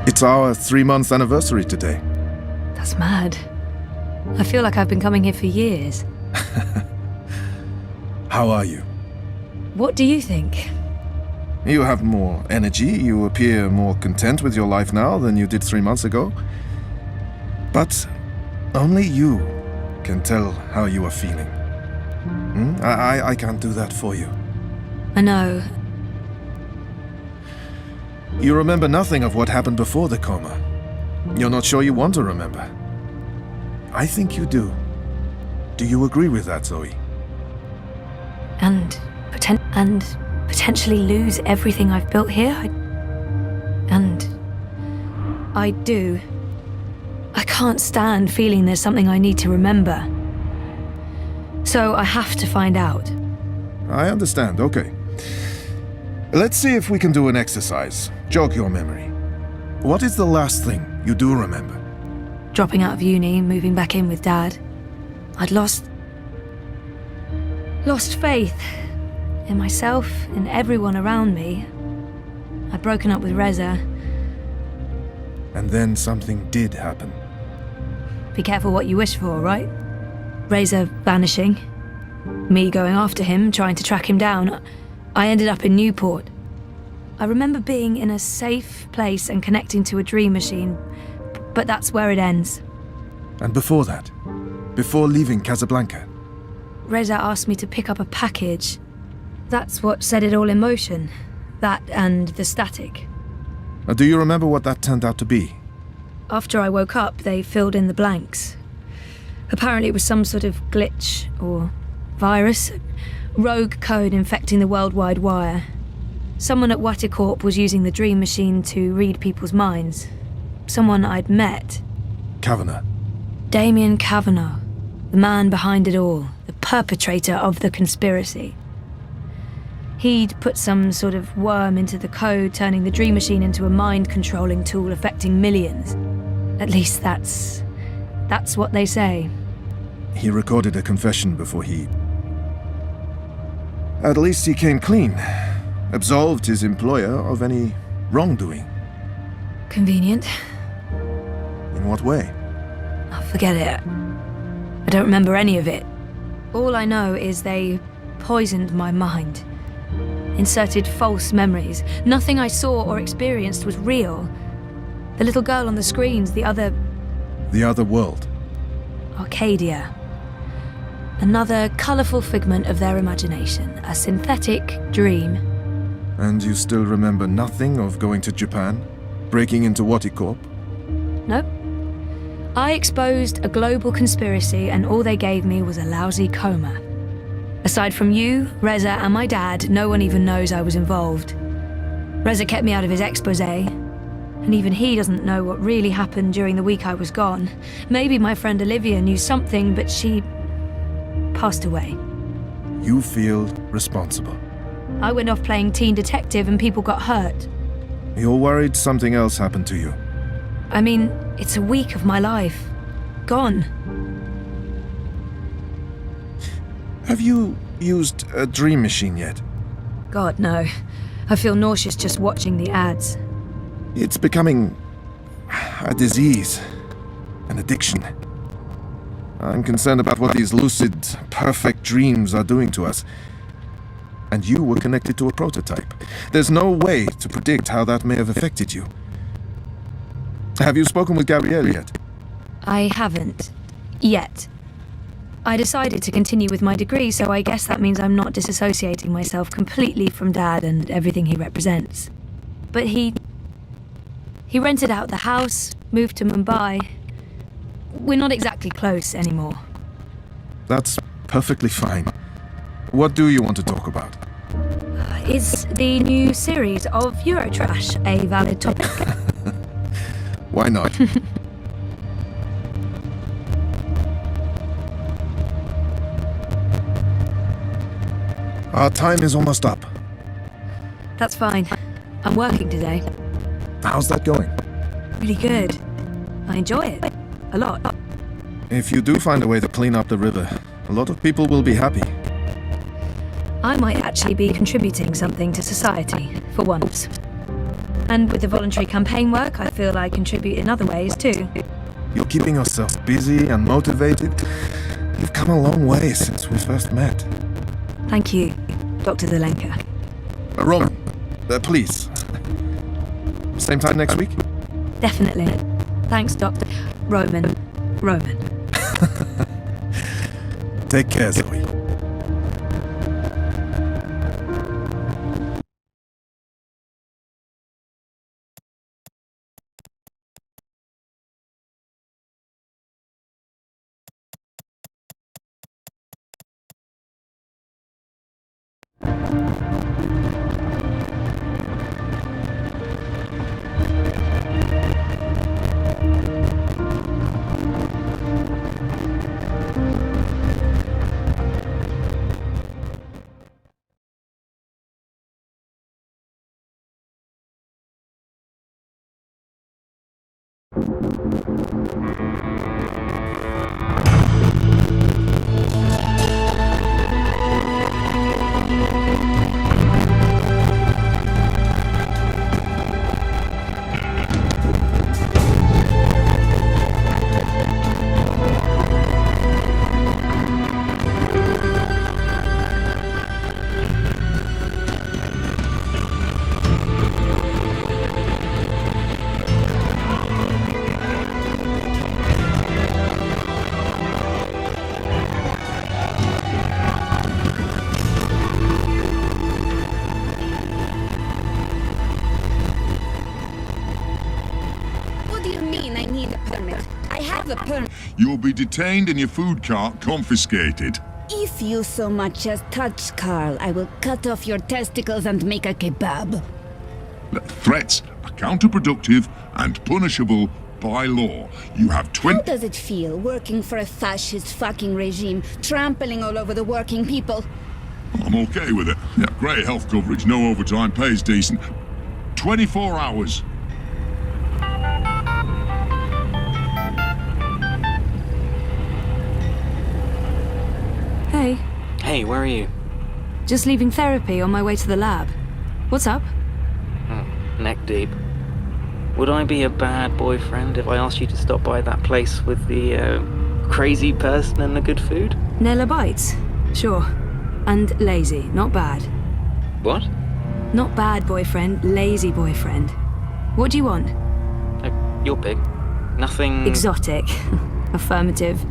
It's our 3-month anniversary today. That's mad. I feel like I've been coming here for years. How are you? What do you think? You have more energy, you appear more content with your life now than you did 3 months ago. But only you can tell how you are feeling. I can't do that for you. I know. You remember nothing of what happened before the coma. You're not sure you want to remember. I think you do. Do you agree with that, Zoe? And potentially lose everything I've built here? I do. I can't stand feeling there's something I need to remember. So I have to find out. I understand, okay. Let's see if we can do an exercise. Jog your memory. What is the last thing you do remember? Dropping out of uni, moving back in with Dad. I'd lost faith in myself, in everyone around me. I'd broken up with Reza. And then something did happen. Be careful what you wish for, right? Reza vanishing. Me going after him, trying to track him down. I ended up in Newport. I remember being in a safe place and connecting to a dream machine, but that's where it ends. And before that? Before leaving Casablanca? Reza asked me to pick up a package. That's what set it all in motion. That and the static. Do you remember what that turned out to be? After I woke up, they filled in the blanks. Apparently it was some sort of glitch or virus. Rogue code infecting the worldwide wire. Someone at Waticorp was using the dream machine to read people's minds. Someone I'd met. Kavanagh. Damien Kavanagh. The man behind it all. The perpetrator of the conspiracy. He'd put some sort of worm into the code, turning the dream machine into a mind-controlling tool affecting millions. At least that's what they say. He recorded a confession before he... At least he came clean. Absolved his employer of any wrongdoing. Convenient. In what way? Oh, forget it. I don't remember any of it. All I know is they poisoned my mind. Inserted false memories. Nothing I saw or experienced was real. The little girl on the screens, the other... The other world. Arcadia. Another colourful figment of their imagination. A synthetic dream. And you still remember nothing of going to Japan? Breaking into Waticorp? Nope. I exposed a global conspiracy and all they gave me was a lousy coma. Aside from you, Reza, and my dad, no one even knows I was involved. Reza kept me out of his exposé, and even he doesn't know what really happened during the week I was gone. Maybe my friend Olivia knew something, but she passed away. You feel responsible. I went off playing teen detective and people got hurt. You're worried something else happened to you. I mean, it's a week of my life. Gone. Have you used a dream machine yet? God, no. I feel nauseous just watching the ads. It's becoming a disease, an addiction. I'm concerned about what these lucid, perfect dreams are doing to us. And you were connected to a prototype. There's no way to predict how that may have affected you. Have you spoken with Gabrielle yet? I haven't. Yet. I decided to continue with my degree, so I guess that means I'm not disassociating myself completely from Dad and everything he represents. But he rented out the house, moved to Mumbai. We're not exactly close anymore. That's perfectly fine. What do you want to talk about? Is the new series of Eurotrash a valid topic? Why not? Our time is almost up. That's fine. I'm working today. How's that going? Really good. I enjoy it. A lot. If you do find a way to clean up the river, a lot of people will be happy. I might actually be contributing something to society, for once. And with the voluntary campaign work, I feel I contribute in other ways too. You're keeping yourself busy and motivated. You've come a long way since we first met. Thank you, Dr. Zelenka. Roman, please. Same time next week? Definitely. Thanks, Dr. Roman. Take care, Zoe. You'll be detained and your food cart confiscated. If you so much as touch Carl, I will cut off your testicles and make a kebab. Threats are counterproductive and punishable by law. You have How does it feel working for a fascist fucking regime, trampling all over the working people? I'm okay with it. Yeah, great health coverage, no overtime, pays decent. 24 hours. Hey. Hey, where are you? Just leaving therapy on my way to the lab. What's up? Neck deep. Would I be a bad boyfriend if I asked you to stop by that place with the crazy person and the good food? Nella Bites? Sure. And lazy, not bad. What? Not bad boyfriend, lazy boyfriend. What do you want? Your pick. Nothing... Exotic. Affirmative.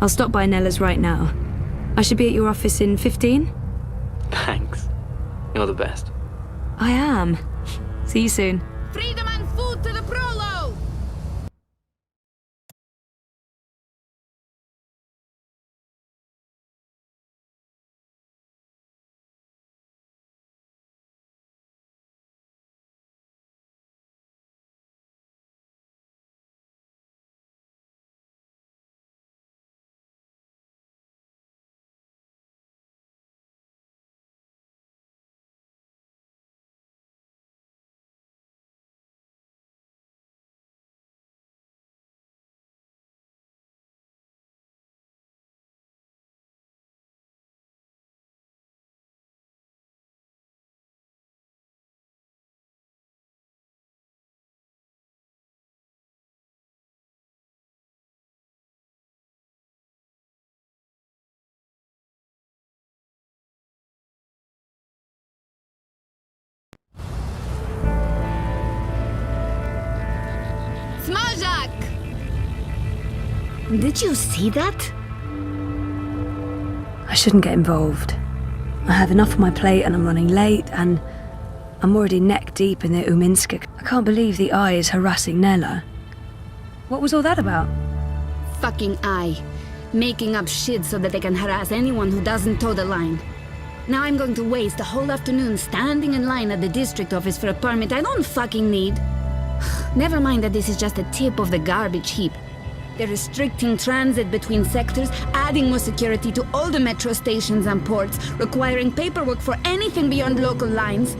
I'll stop by Nella's right now. I should be at your office in 15? Thanks. You're the best. I am. See you soon. Freedom and food to the prolo! Smajak! Did you see that? I shouldn't get involved. I have enough on my plate and I'm running late and I'm already neck deep in the Uminska. I can't believe the Eye is harassing Nella. What was all that about? Fucking Eye. Making up shit so that they can harass anyone who doesn't toe the line. Now I'm going to waste a whole afternoon standing in line at the district office for a permit I don't fucking need. Never mind that this is just a tip of the garbage heap. They're restricting transit between sectors, adding more security to all the metro stations and ports, requiring paperwork for anything beyond local lines.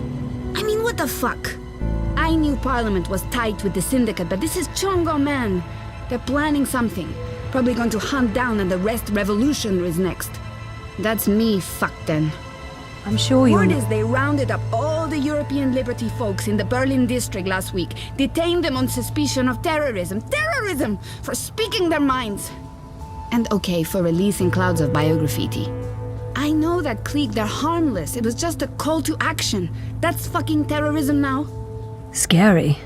I mean, what the fuck? I knew Parliament was tight with the syndicate, but this is Chongo, man. They're planning something. Probably going to hunt down and arrest revolutionaries next. That's me fucked then. I'm sure you're Word not. is they rounded up all the European Liberty folks in the Berlin district last week, detained them on suspicion of terrorism. Terrorism! For speaking their minds! And okay, for releasing clouds of biograffiti. I know that clique, they're harmless. It was just a call to action. That's fucking terrorism now. Scary.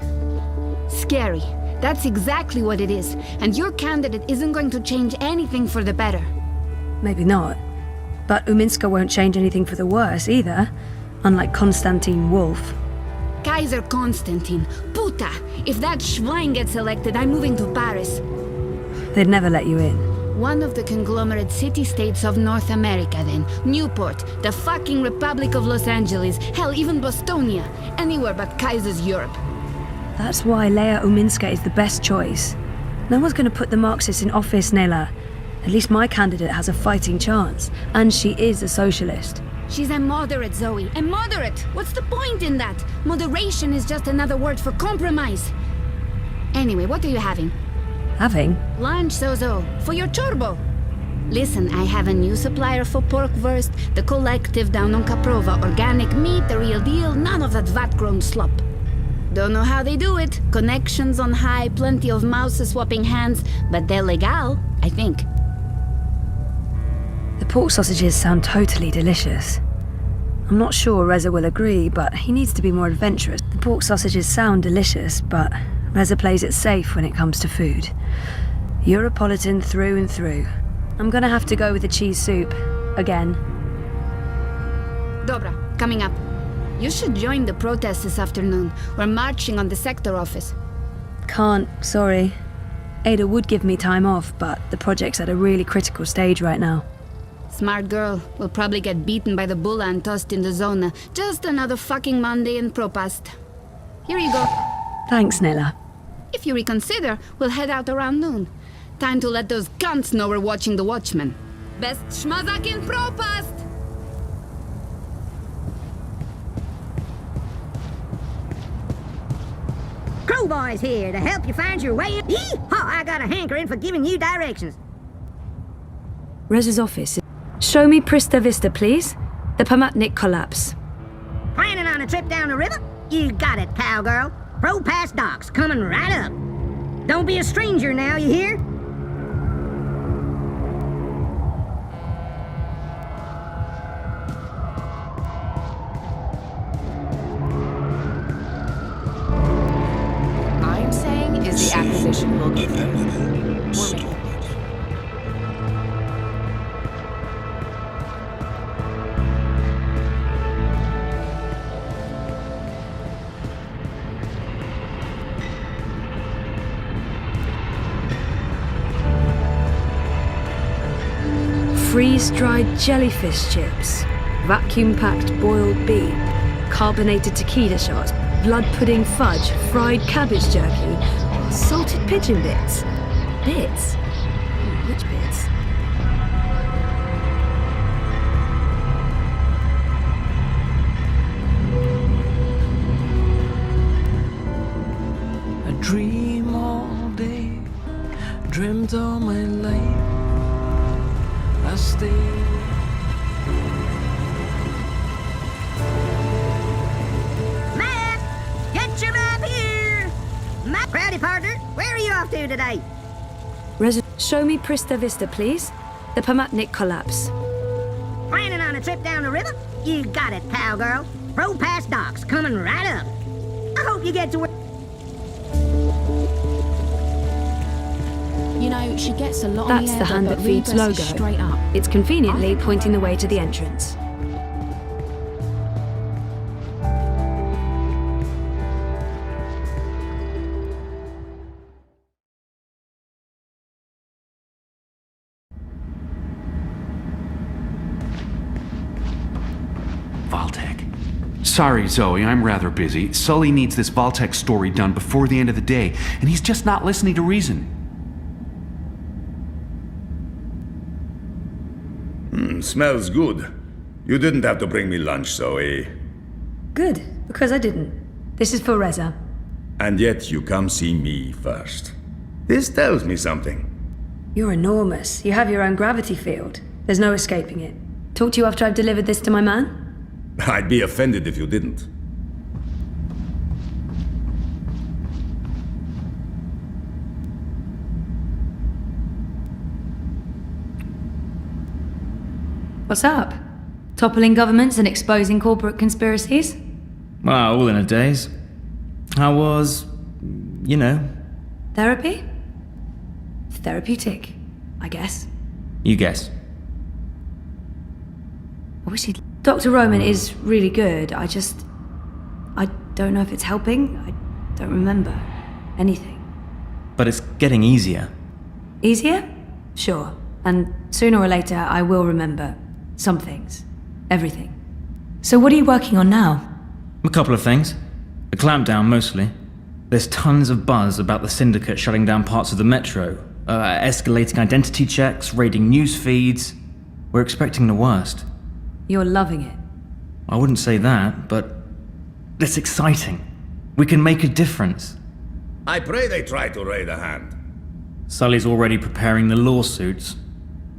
Scary. That's exactly what it is. And your candidate isn't going to change anything for the better. Maybe not. But Uminska won't change anything for the worse either. Unlike Konstantin Wolf. Kaiser Konstantin. Puta! If that Schwein gets elected, I'm moving to Paris. They'd never let you in. One of the conglomerate city-states of North America, then. Newport, the fucking Republic of Los Angeles, hell, even Bostonia. Anywhere but Kaiser's Europe. That's why Leia Uminska is the best choice. No one's going to put the Marxists in office, Nela. At least my candidate has a fighting chance. And she is a socialist. She's a moderate, Zoe. A moderate! What's the point in that? Moderation is just another word for compromise. Anyway, what are you having? Having? Lunch, Zozo. For your chorbo. Listen, I have a new supplier for pork wurst. The collective down on Caprova. Organic meat, the real deal. None of that vat-grown slop. Don't know how they do it. Connections on high, plenty of mouses swapping hands. But they're legal, I think. The pork sausages sound totally delicious. I'm not sure Reza will agree, but he needs to be more adventurous. The pork sausages sound delicious, but Reza plays it safe when it comes to food. Europolitan through and through. I'm gonna have to go with the cheese soup. Again. Dobra, coming up. You should join the protest this afternoon. We're marching on the sector office. Can't, sorry. Ada would give me time off, but the project's at a really critical stage right now. Smart girl. Will probably get beaten by the bulla and tossed in the zona. Just another fucking Monday in Propast. Here you go. Thanks, Nella. If you reconsider, we'll head out around noon. Time to let those cunts know we're watching the Watchmen. Best schmazak in Propast! Crowboy's here to help you find your way. Yee-haw, I got a hankering for giving you directions. Reza's office. Show me Prista Vista, please. The Pamatnik collapse. Planning on a trip down the river? You got it, cowgirl. Pro Pass docks coming right up. Don't be a stranger now, you hear? I'm saying is the acquisition will go through. We're making Freeze-dried jellyfish chips, vacuum-packed boiled beef, carbonated tequila shots, blood pudding fudge, fried cabbage jerky, salted pigeon bits. Bits? Which bits? I dream all day, dreamt all my life. I stay. Map! Get your map here! Map, Proudy partner, where are you off to today? Show me Prista Vista, please. The Pamatnik collapse. Planning on a trip down the river? You got it, cowgirl. Pro Pass docks coming right up. I hope you get to where... You know, she gets a lot That's on the hand but that feeds Rebus is logo. straight up. It's conveniently pointing the way to the entrance. Vaultec. Sorry, Zoe, I'm rather busy. Sully needs this Vaultec story done before the end of the day, and he's just not listening to reason. Smells good. You didn't have to bring me lunch, Zoe. Good, because I didn't. This is for Reza. And yet you come see me first. This tells me something. You're enormous. You have your own gravity field. There's no escaping it. Talk to you after I've delivered this to my man? I'd be offended if you didn't. What's up? Toppling governments and exposing corporate conspiracies? Well, all in a daze. How was, you know? Therapy? Therapeutic, I guess. You guess. I wish he'd... Dr. Roman is really good. I don't know if it's helping. I don't remember anything. But it's getting easier. Easier? Sure. And sooner or later, I will remember some things. Everything. So what are you working on now? A couple of things. The clampdown, mostly. There's tons of buzz about the Syndicate shutting down parts of the metro, escalating identity checks, raiding news feeds. We're expecting the worst. You're loving it. I wouldn't say that, but it's exciting. We can make a difference. I pray they try to raid a hand. Sully's already preparing the lawsuits.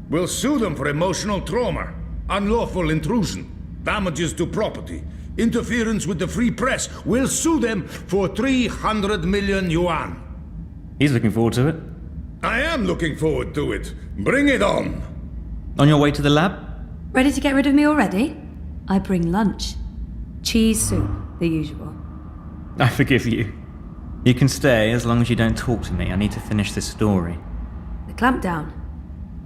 We'll sue them for emotional trauma, unlawful intrusion, damages to property, interference with the free press. We'll sue them for 300 million yuan. He's looking forward to it. I am looking forward to it. Bring it on. On your way to the lab? Ready to get rid of me already? I bring lunch. Cheese soup, the usual. I forgive you. You can stay as long as you don't talk to me. I need to finish this story. The clampdown?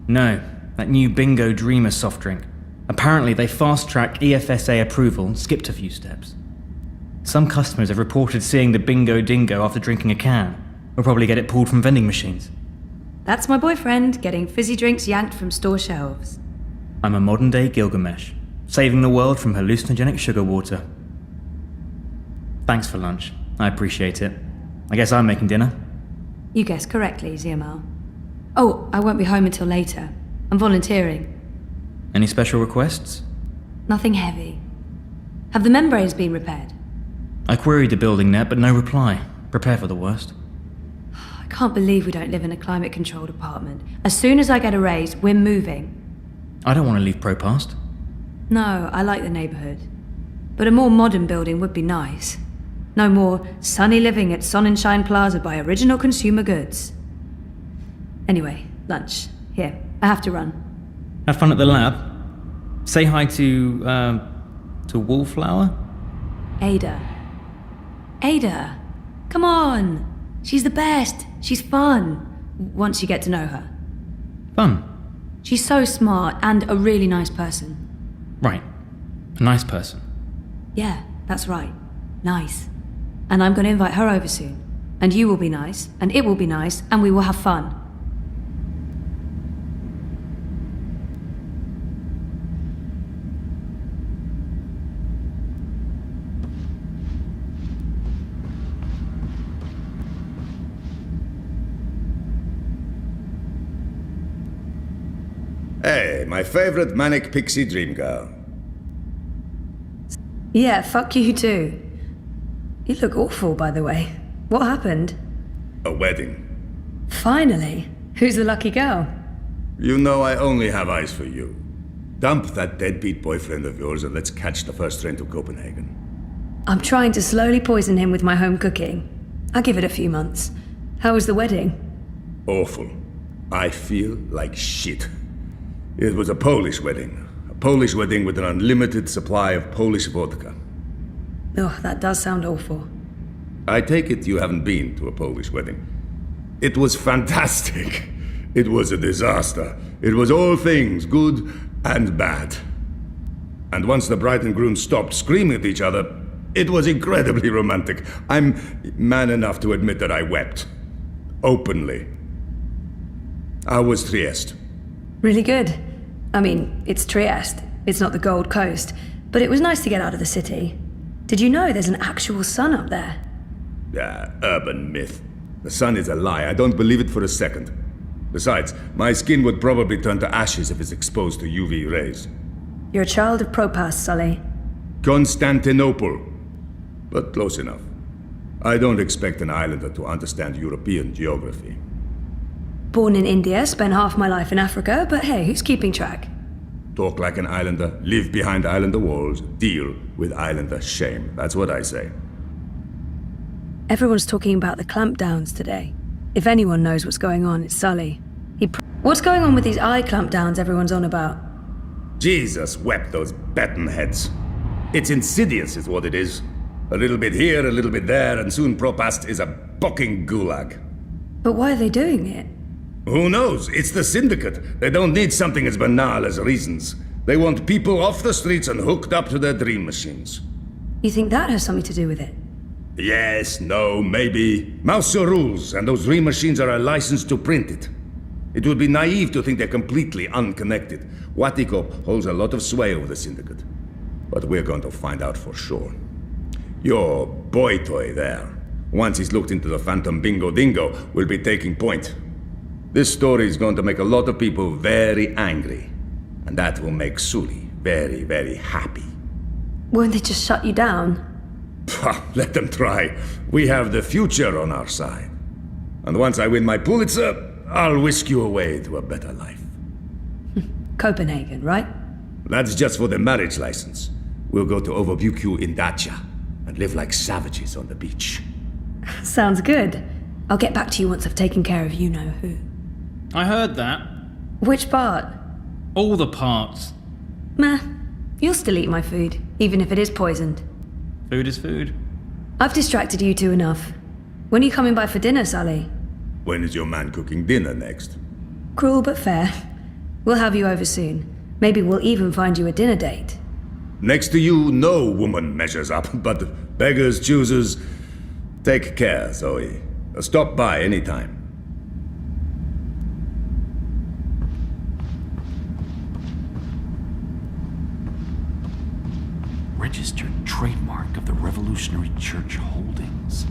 No, that new Bingo Dreamer soft drink. Apparently they fast-tracked EFSA approval and skipped a few steps. Some customers have reported seeing the Bingo Dingo after drinking a can. We'll probably get it pulled from vending machines. That's my boyfriend, getting fizzy drinks yanked from store shelves. I'm a modern-day Gilgamesh, saving the world from hallucinogenic sugar water. Thanks for lunch. I appreciate it. I guess I'm making dinner. You guessed correctly, Ziamal. Oh, I won't be home until later. I'm volunteering. Any special requests? Nothing heavy. Have the membranes been repaired? I queried the building net, but no reply. Prepare for the worst. I can't believe we don't live in a climate-controlled apartment. As soon as I get a raise, we're moving. I don't want to leave Propast. No, I like the neighborhood. But a more modern building would be nice. No more sunny living at Sonnenschein Plaza by Original Consumer Goods. Anyway, lunch. Here, I have to run. Have fun at the lab. Say hi to Wallflower? Ada. Ada! Come on! She's the best! She's fun! Once you get to know her. Fun. She's so smart and a really nice person. Right. A nice person. Yeah, that's right. Nice. And I'm going to invite her over soon. And you will be nice, and it will be nice, and we will have fun. Hey, my favorite manic pixie dream girl. Yeah, fuck you too. You look awful, by the way. What happened? A wedding. Finally. Who's the lucky girl? You know I only have eyes for you. Dump that deadbeat boyfriend of yours and let's catch the first train to Copenhagen. I'm trying to slowly poison him with my home cooking. I'll give it a few months. How was the wedding? Awful. I feel like shit. It was a Polish wedding. A Polish wedding with an unlimited supply of Polish vodka. Oh, that does sound awful. I take it you haven't been to a Polish wedding. It was fantastic. It was a disaster. It was all things, good and bad. And once the bride and groom stopped screaming at each other, it was incredibly romantic. I'm man enough to admit that I wept. Openly. How was Trieste? Really good. I mean, it's Trieste. It's not the Gold Coast. But it was nice to get out of the city. Did you know there's an actual sun up there? Urban myth. The sun is a lie. I don't believe it for a second. Besides, my skin would probably turn to ashes if it's exposed to UV rays. You're a child of Propast, Sully. Constantinople. But close enough. I don't expect an islander to understand European geography. Born in India, spent half my life in Africa, but hey, who's keeping track? Talk like an islander, live behind islander walls, deal with islander shame. That's what I say. Everyone's talking about the clampdowns today. If anyone knows what's going on, it's Sully. What's going on with these eye clampdowns everyone's on about? Jesus wept those baton heads. It's insidious is what it is. A little bit here, a little bit there, and soon Propast is a bucking gulag. But why are they doing it? Who knows? It's the Syndicate. They don't need something as banal as reasons. They want people off the streets and hooked up to their dream machines. You think that has something to do with it? Yes, no, maybe. Mouse your rules, and those dream machines are a license to print it. It would be naive to think they're completely unconnected. Watikop holds a lot of sway over the Syndicate. But we're going to find out for sure. Your boy toy there, once he's looked into the Phantom Bingo Dingo, will be taking point. This story is going to make a lot of people very angry. And that will make Sully very, very happy. Won't they just shut you down? Let them try. We have the future on our side. And once I win my Pulitzer, I'll whisk you away to a better life. Copenhagen, right? That's just for the marriage license. We'll go to Overbukyu in Dacia and live like savages on the beach. Sounds good. I'll get back to you once I've taken care of you-know-who. I heard that. Which part? All the parts. Meh. You'll still eat my food, even if it is poisoned. Food is food. I've distracted you two enough. When are you coming by for dinner, Sully? When is your man cooking dinner next? Cruel but fair. We'll have you over soon. Maybe we'll even find you a dinner date. Next to you, no woman measures up, but beggars, choosers. Take care, Zoe. Stop by anytime. Registered trademark of the Revolutionary Church Holdings.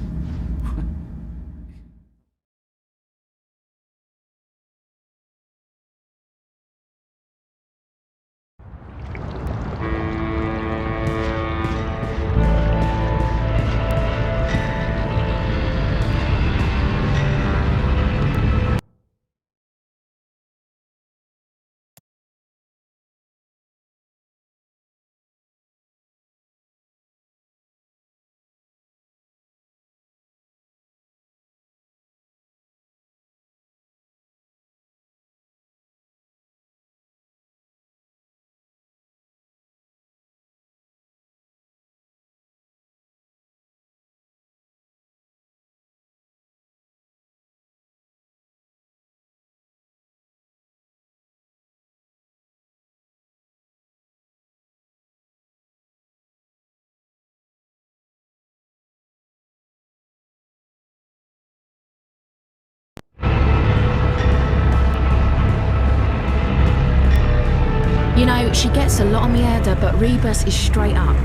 You know, she gets a lot on mierda, but Rebus is straight up.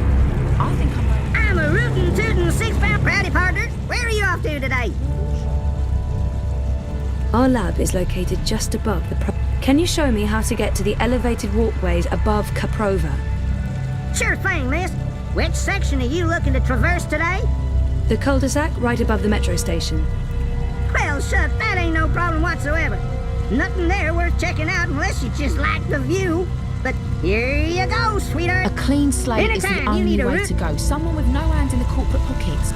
I think I'm a rootin' tootin' 6-pound proudy partner. Where are you off to today? Our lab is located just above the Can you show me how to get to the elevated walkways above Caprova? Sure thing, miss. Which section are you looking to traverse today? The cul-de-sac right above the metro station. Well, shucks, that ain't no problem whatsoever. Nothing there worth checking out unless you just like the view. But here you go, sweetheart. a clean slate is the Anytime you only need a way root- to go. Someone with no hands in the corporate pockets.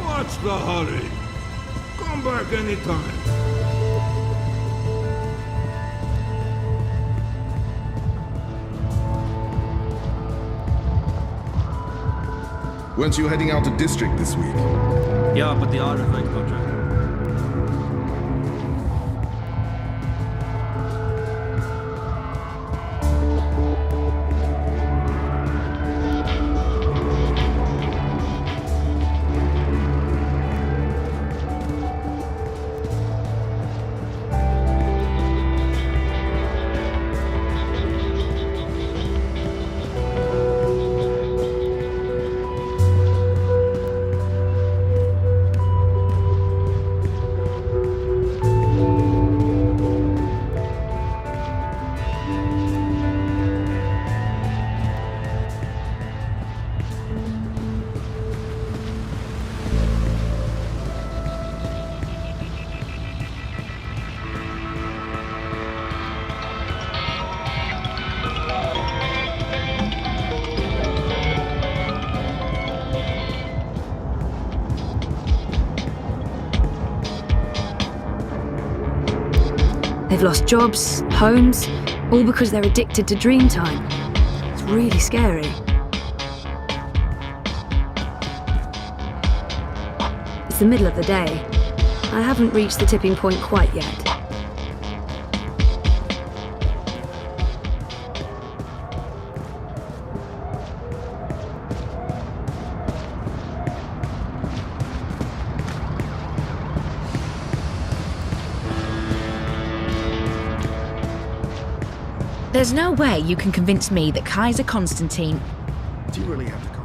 What's the hurry? Come back anytime. Weren't you heading out to District this week? Yeah, but the RFA contract. have lost jobs, homes, all because they're addicted to Dreamtime. It's really scary. It's the middle of the day. I haven't reached the tipping point quite yet. There's no way you can convince me that Kaiser Constantine... Do you really have to call?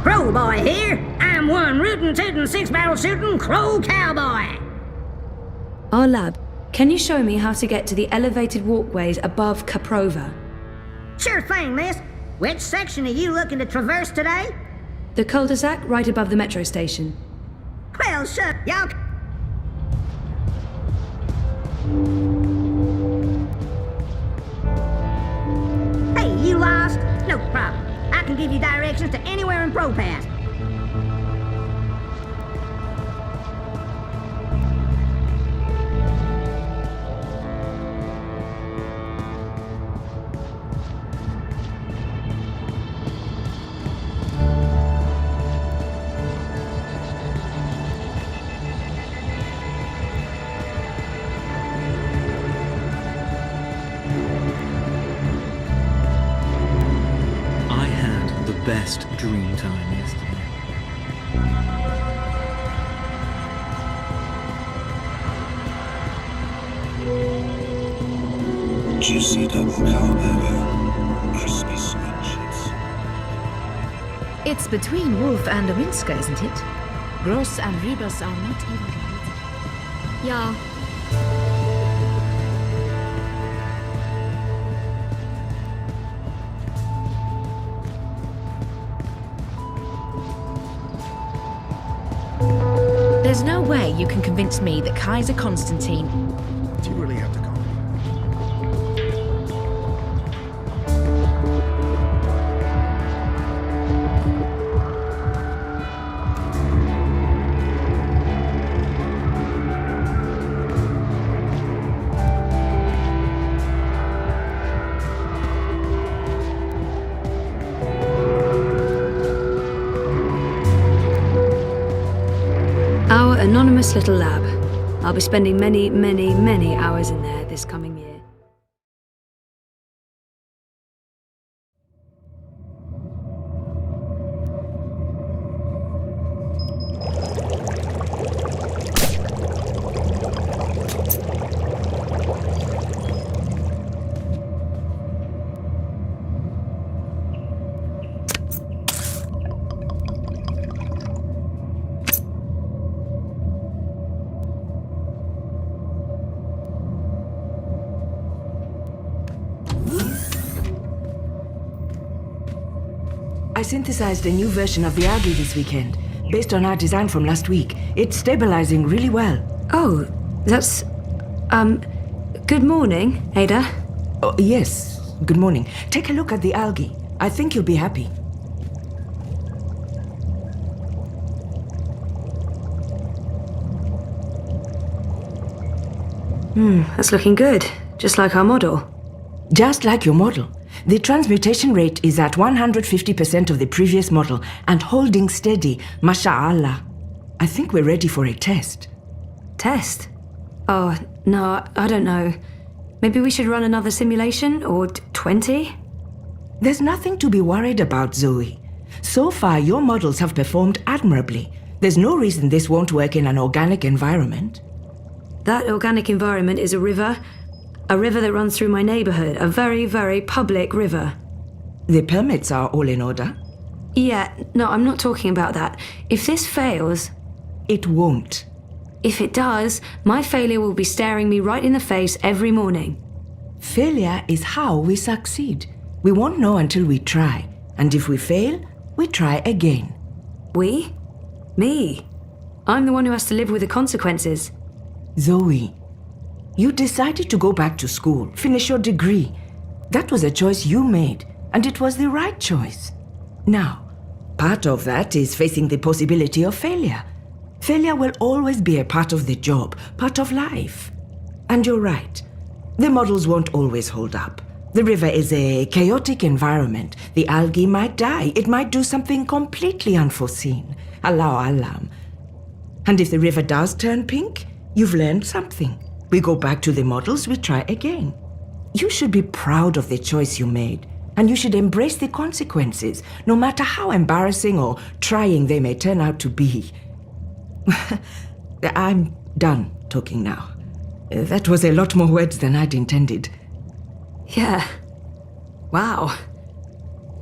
Crow boy here. I'm one rootin' tootin' six-barrel shootin' crow cowboy. Our lab. Can you show me how to get to the elevated walkways above Caprova? Sure thing, miss. Which section are you looking to traverse today? The cul-de-sac right above the metro station. Well, shut y'all. Hey, you lost? No problem. I can give you directions to anywhere in ProPass. Best dream time yesterday. Juicy double cow burger, crispy sweet chips. It's between Wolf and Ominska, isn't it? Gross and Rebus are not even related. Yeah. There's no way you can convince me that Kaiser Constantine... Do you really have to call? Our anonymous little lab. I'll be spending many, many, many hours in there this coming year. I synthesized a new version of the algae this weekend, based on our design from last week. It's stabilizing really well. Oh, that's... Good morning, Ada. Oh, yes, good morning. Take a look at the algae. I think you'll be happy. That's looking good. Just like our model. Just like your model. The transmutation rate is at 150% of the previous model and holding steady, masha'Allah. I think we're ready for a test. Test? Oh, no, I don't know. Maybe we should run another simulation, or 20? There's nothing to be worried about, Zoe. So far, your models have performed admirably. There's no reason this won't work in an organic environment. That organic environment is a river that runs through my neighborhood, a very, very public river. The permits are all in order? Yeah, no, I'm not talking about that. If this fails... It won't. If it does, my failure will be staring me right in the face every morning. Failure is how we succeed. We won't know until we try. And if we fail, we try again. We? Me? I'm the one who has to live with the consequences. Zoe, you decided to go back to school, finish your degree. That was a choice you made, and it was the right choice. Now, part of that is facing the possibility of failure. Failure will always be a part of the job, part of life. And you're right. The models won't always hold up. The river is a chaotic environment. The algae might die. It might do something completely unforeseen. Allahu Alam. And if the river does turn pink, you've learned something. We go back to the models, we try again. You should be proud of the choice you made, and you should embrace the consequences, no matter how embarrassing or trying they may turn out to be. I'm done talking now. That was a lot more words than I'd intended. Yeah. Wow.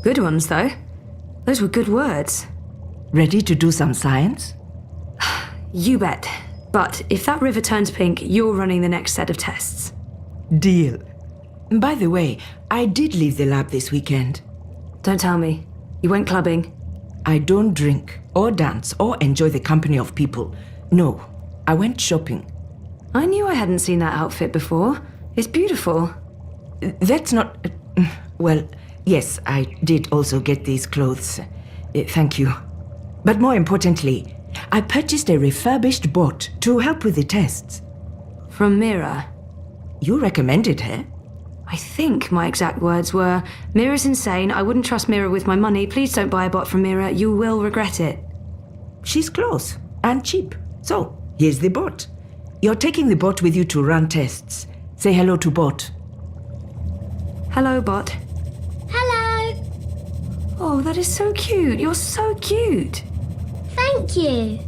Good ones, though. Those were good words. Ready to do some science? You bet. But if that river turns pink, you're running the next set of tests. Deal. By the way, I did leave the lab this weekend. Don't tell me. You went clubbing? I don't drink, or dance, or enjoy the company of people. No, I went shopping. I knew I hadn't seen that outfit before. It's beautiful. That's not... Well, yes, I did also get these clothes. Thank you. But more importantly, I purchased a refurbished bot to help with the tests. From Mira? You recommended her? I think my exact words were, Mira's insane, I wouldn't trust Mira with my money, please don't buy a bot from Mira, you will regret it. She's close and cheap. So, here's the bot. You're taking the bot with you to run tests. Say hello to bot. Hello, bot. Hello. Oh, that is so cute. You're so cute. Thank you.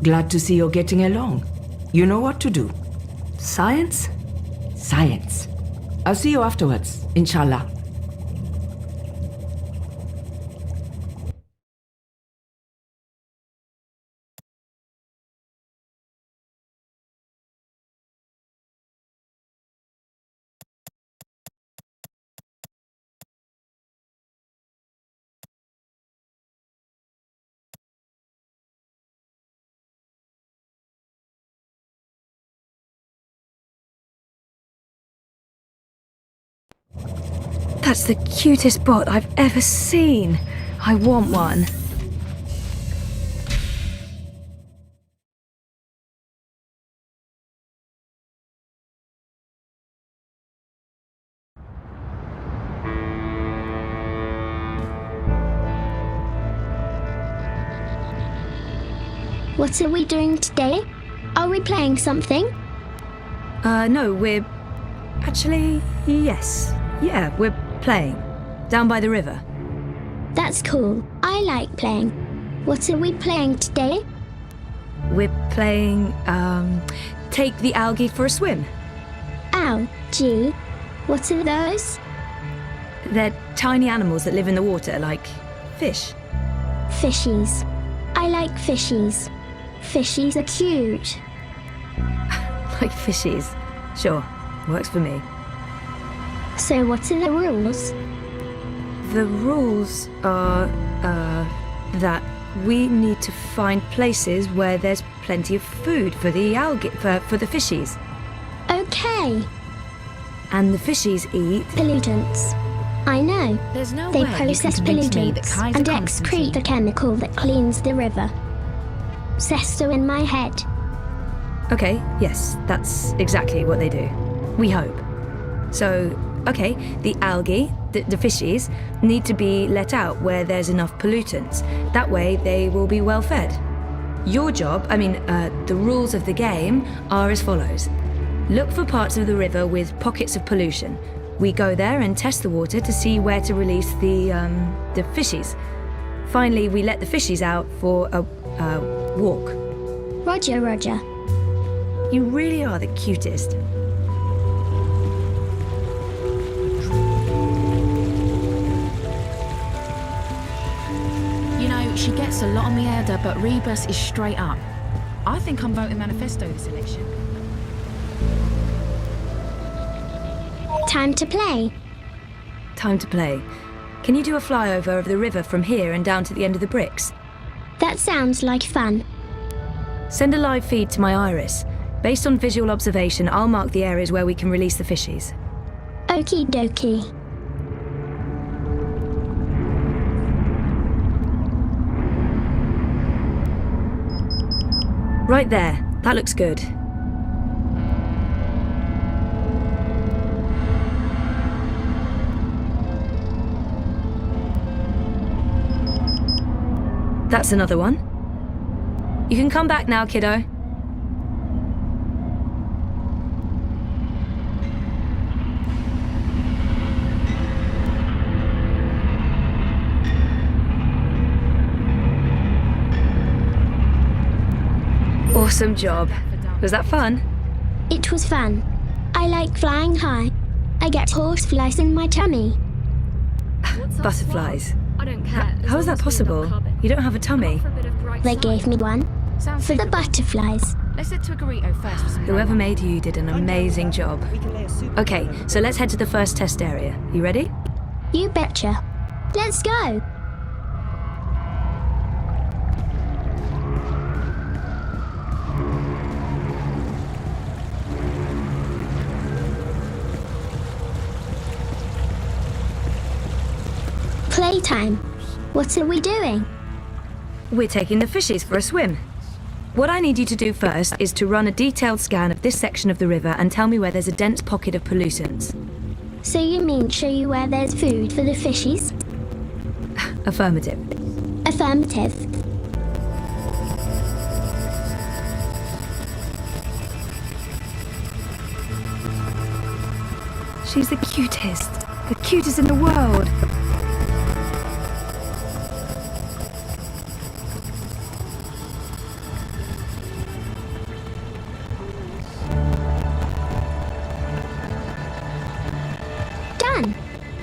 Glad to see you're getting along. You know what to do. Science? Science. I'll see you afterwards, inshallah. That's the cutest bot I've ever seen. I want one. What are we doing today? Are we playing something? No, we're... Actually, yes. Yeah, we're playing. Down by the river. That's cool. I like playing. What are we playing today? We're playing, take the algae for a swim. Algae? What are those? They're tiny animals that live in the water, like fish. Fishies. I like fishies. Fishies are cute. Like fishies. Sure, works for me. So what are the rules? The rules are, that we need to find places where there's plenty of food for the algae, for the fishies. Okay. And the fishies eat... pollutants. I know. There's no they way process you can convince me that pollutants Kaiser and Constantine- excrete a chemical that cleans the river. Sesto in my head. Okay, yes, that's exactly what they do. We hope. So, okay, the algae, the fishies, need to be let out where there's enough pollutants. That way they will be well fed. Your job, the rules of the game are as follows. Look for parts of the river with pockets of pollution. We go there and test the water to see where to release the fishies. Finally, we let the fishies out for a walk. Roger, Roger. You really are the cutest. You know, she gets a lot on the Erda, but Rebus is straight up. I think I'm voting Manifesto this election. Time to play. Time to play. Can you do a flyover of the river from here and down to the end of the bricks? That sounds like fun. Send a live feed to my iris. Based on visual observation, I'll mark the areas where we can release the fishies. Okie dokie. Right there. That looks good. That's another one. You can come back now, kiddo. Awesome job. Was that fun? It was fun. I like flying high. I get horseflies in my tummy. Butterflies. How is that possible? You don't have a tummy. They gave me one. For the butterflies. Let's head to a burrito first for some Whoever made you did an amazing job. Okay, so let's head to the first test area. You ready? You betcha. Let's go. Playtime. What are we doing? We're taking the fishies for a swim. What I need you to do first is to run a detailed scan of this section of the river and tell me where there's a dense pocket of pollutants. So you mean show you where there's food for the fishies? Affirmative. Affirmative. She's the cutest in the world.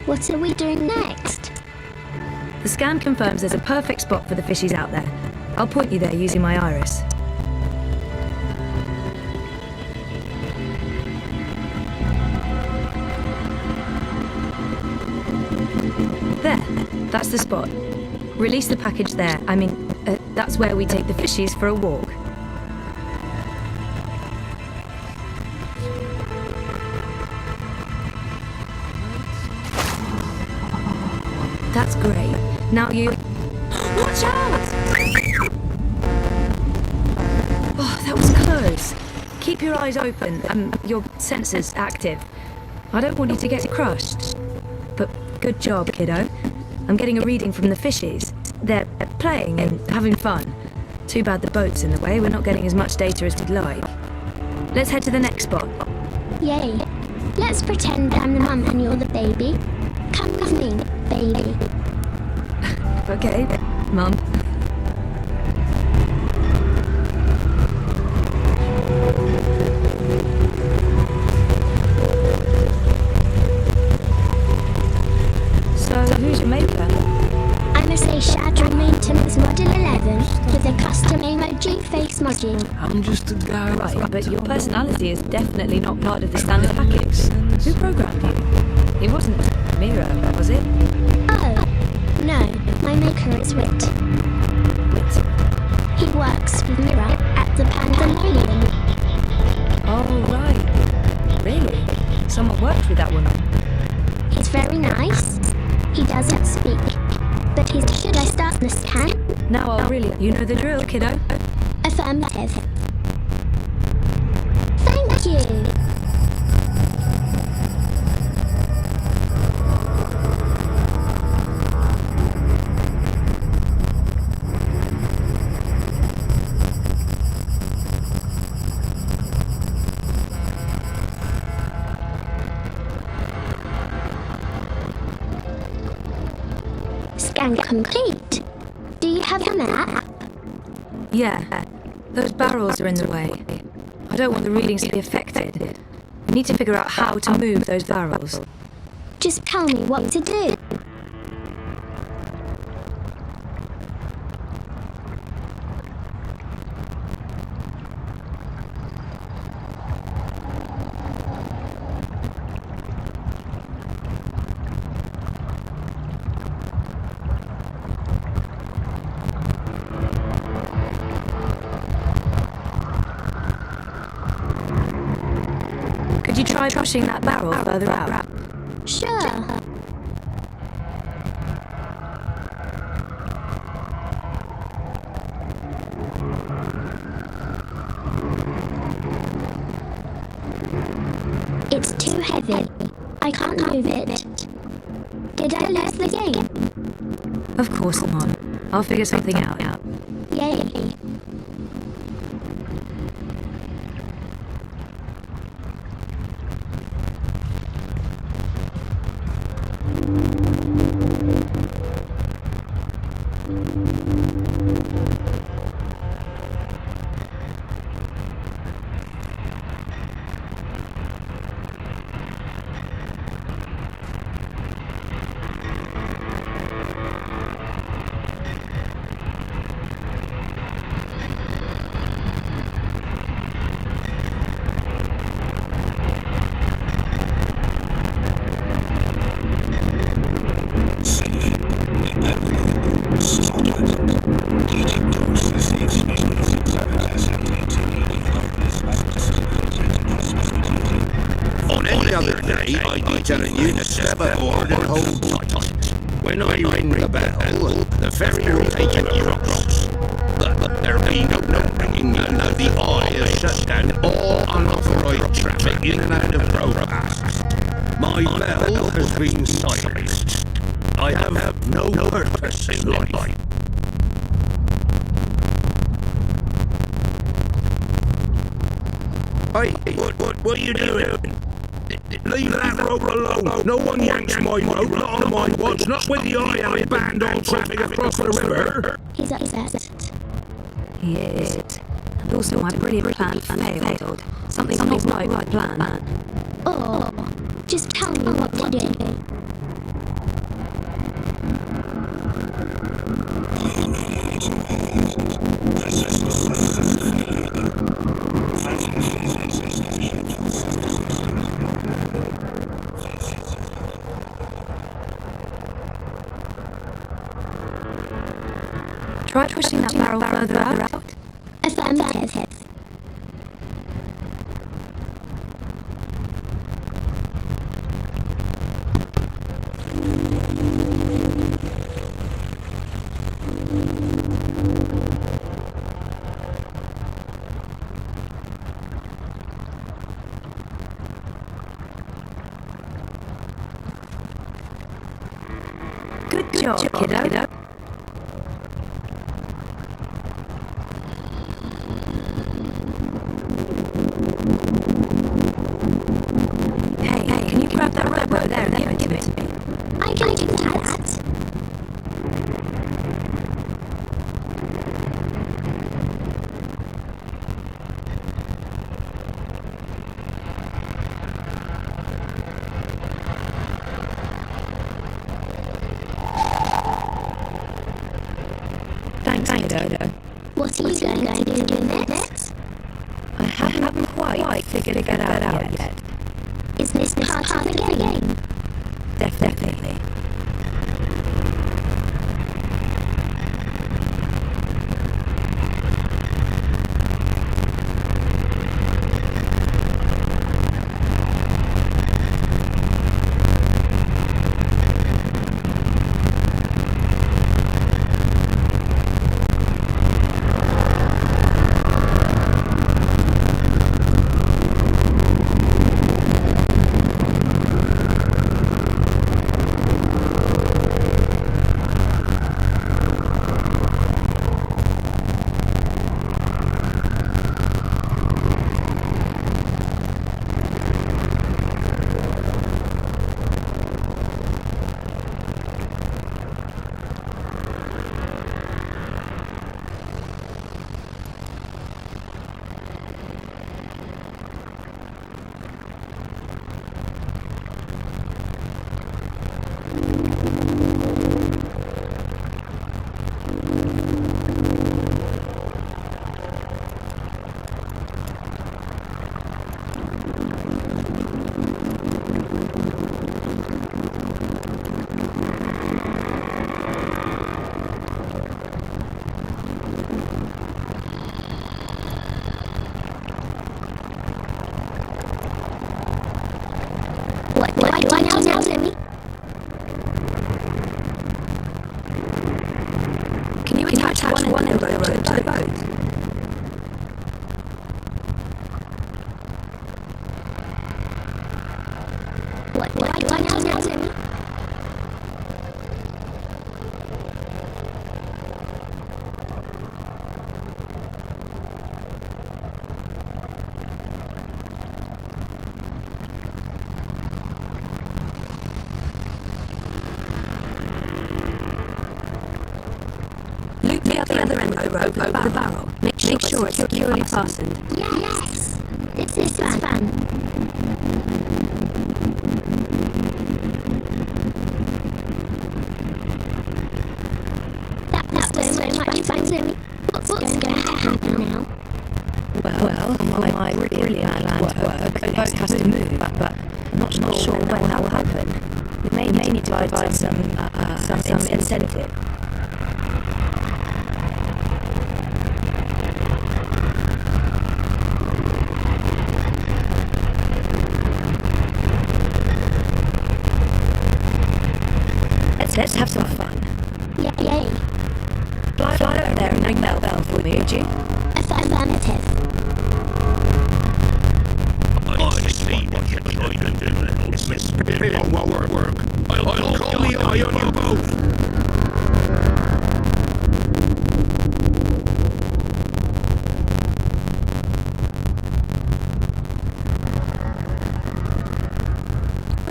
What are we doing next? The scan confirms there's a perfect spot for the fishies out there. I'll point you there using my iris. There, that's the spot. Release the package there. That's where we take the fishies for a walk. That's great. Now you... Watch out! Oh, that was close. Keep your eyes open and your sensors active. I don't want you to get crushed. But good job, kiddo. I'm getting a reading from the fishies. They're playing and having fun. Too bad the boat's in the way. We're not getting as much data as we'd like. Let's head to the next spot. Yay. Let's pretend I'm the mum and you're the baby. Come with me, baby. Okay, Mum. So, who's your maker? I'm a Say Shattering Maintenance Model 11 with a custom emoji face module. I'm just a guy. Right, but your personality is definitely not part of the standard package. Who programmed you? It wasn't Mira, was it? Oh, no. My maker is Wit. Wit? He works with Mira at the Pandemonium. Oh, right. Really? Someone worked with that woman? He's very nice. He doesn't speak. But should I start the scan? Now I'll really... You know the drill, kiddo. Affirmative. Thank you. Scan complete. Do you have a map? Yeah. Those barrels are in the way. I don't want the readings to be affected. We need to figure out how to move those barrels. Just tell me what to do. try pushing that barrel further out? Sure. It's too heavy. I can't move it. Did I lose the game? Of course not. I'll figure something out. Yay. On any other day, I'd be telling you to step aboard and hold tight. When I ring the bell, the ferry will take you across. But there'll be no ringing, and the eye has shut down all unauthorized traffic in and out of Propass. My bell has been silenced. I have no purpose in life. Hey, what are you doing? Leave that rope alone. No one yanks my rope, not on my watch, not with the eye and banned all traffic across the river. He's upset. He is. And also my brilliant plan failed. Something's not right with the plan. Oh, just tell me what to do. Try twisting that barrel further out. Affirmative. Good job, kiddo. Hey, can you grab that rope over there and give it to me? I can do that. Thanks, kiddo. What are you going to do next? I haven't quite figured it out yet. Is this part of the game? Definitely. the other end of the rope over the barrel. Make sure it's securely fastened. Yes. This is fun. That was so much fun, Zoe. What's going to happen now? Well, my brilliant plan work. The boat has to move, but I'm not sure when that will happen. We may need to provide some incentive. Let's have some fun. Yay. Fly over there and ring that bell for me, would you? Affirmative. I see what you're trying to do, Reynolds. Prepare while we're at work. I'll call the eye on you both.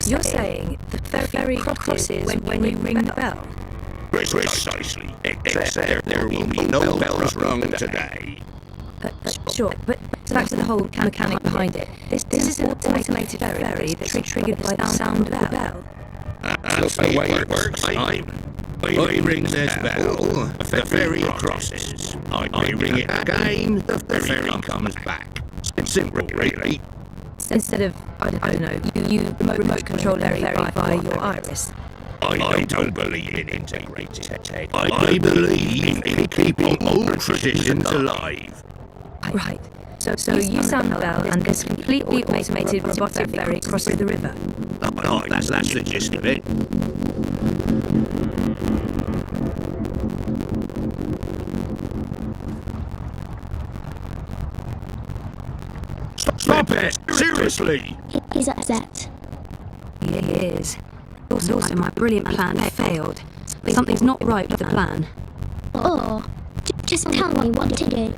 You're saying the ferry crosses when you ring the bell? Precisely. Except there will be no bells rung today. Sure, but back to the whole mechanic behind it. This is an automated ferry that's triggered by the sound of the bell. That's the way it works. I ring this bell, the ferry crosses. I ring it again, the ferry comes back. Simple, really. Instead of, I don't know, you remote control the ferry via your iris. I don't believe in integrated tech. I believe in keeping old traditions alive. Right. So you sound the bell and this completely automated robotic ferry crosses the river. Oh, that's the gist of it. Stop it! Seriously! He's upset. He is. Also, my brilliant plan failed. Something's not right with the plan. Or, just tell me what to do.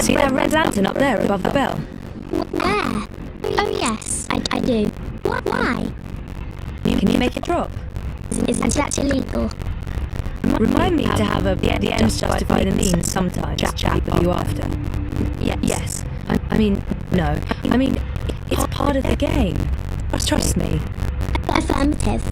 See that red lantern up there above the bell? Where? Oh yes, I do. Why? Can you make it drop? Is that illegal? Remind me to have the ends justify the means sometimes. Chat with you after. Yes. I mean, no. I mean, it's part of the game. Trust me. Affirmative.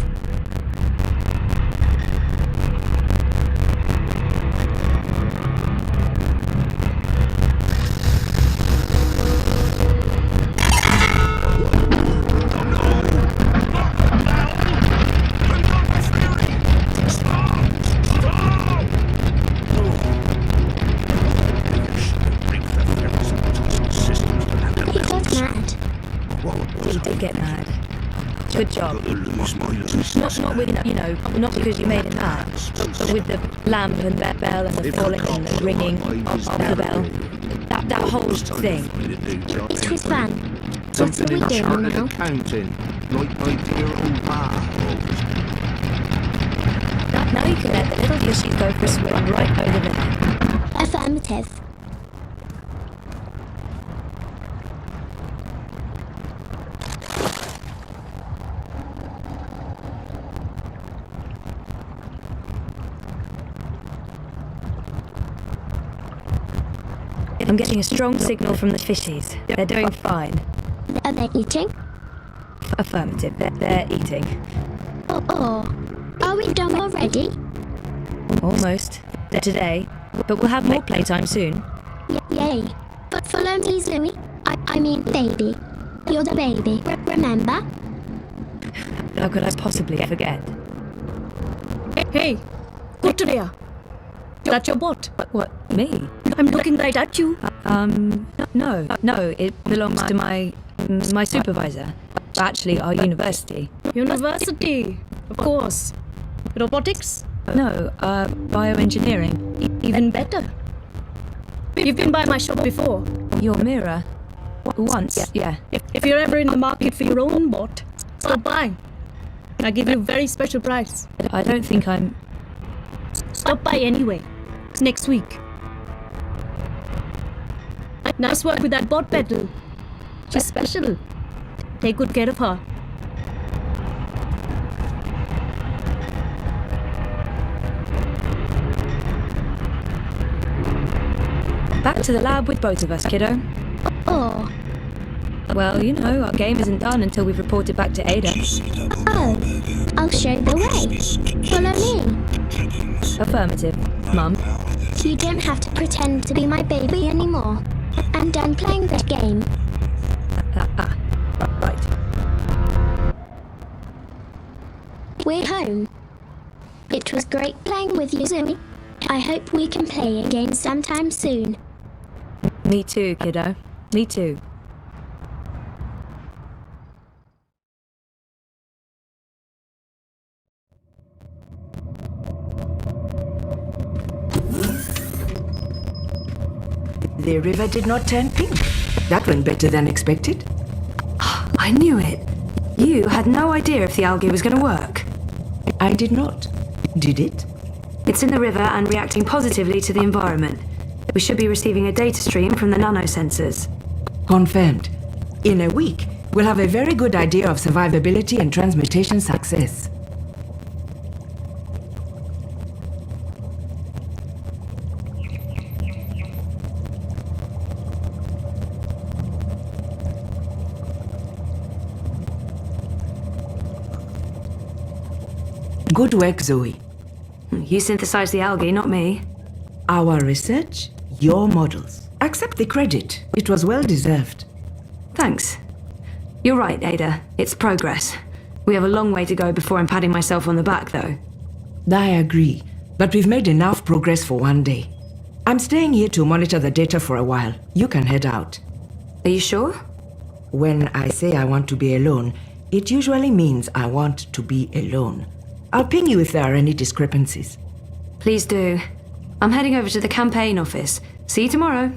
Get mad. Good job. Not with, not because you made it mad, but with the lamp and the bell and the falling and the ringing of the bell. That whole thing. It was fun. Something in What are we doing chartered now? accounting, like my dear old ma. Now you can let the little fishies go for a swim right over there. Affirmative. I'm getting a strong signal from the fishies. They're doing fine. Are they eating? Affirmative. They're eating. Oh. Are we done already? Almost. Today. But we'll have more playtime soon. Yay. But follow me, Zoe. I mean baby. You're the baby. Remember? How could I possibly forget? Hey, go to there. That's your bot. What? Me? I'm looking right at you. No. It belongs to my supervisor. Actually, our university. University, of course. Robotics? No, bioengineering. Even better. You've been by my shop before. Your mirror? Once, yeah. If you're ever in the market for your own bot, stop by. I give you a very special price. I don't think I'm... Stop by anyway. It's next week. Nice work with that bot petal. She's special. Take good care of her. Back to the lab with both of us, kiddo. Oh. Well, you know, our game isn't done until we've reported back to Ada. Oh, I'll show the way. Follow me. Affirmative, Mum. You don't have to pretend to be my baby anymore. I'm done playing that game. Right. We're home. It was great playing with you, Zoe. I hope we can play again sometime soon. Me too, kiddo. Me too. The river did not turn pink. That went better than expected. I knew it. You had no idea if the algae was going to work. I did not. Did it? It's in the river and reacting positively to the environment. We should be receiving a data stream from the nanosensors. Confirmed. In a week, we'll have a very good idea of survivability and transmutation success. Good work, Zoe. You synthesized the algae, not me. Our research, your models. Accept the credit. It was well deserved. Thanks. You're right, Ada. It's progress. We have a long way to go before I'm patting myself on the back, though. I agree, but we've made enough progress for one day. I'm staying here to monitor the data for a while. You can head out. Are you sure? When I say I want to be alone, it usually means I want to be alone. I'll ping you if there are any discrepancies. Please do. I'm heading over to the campaign office. See you tomorrow.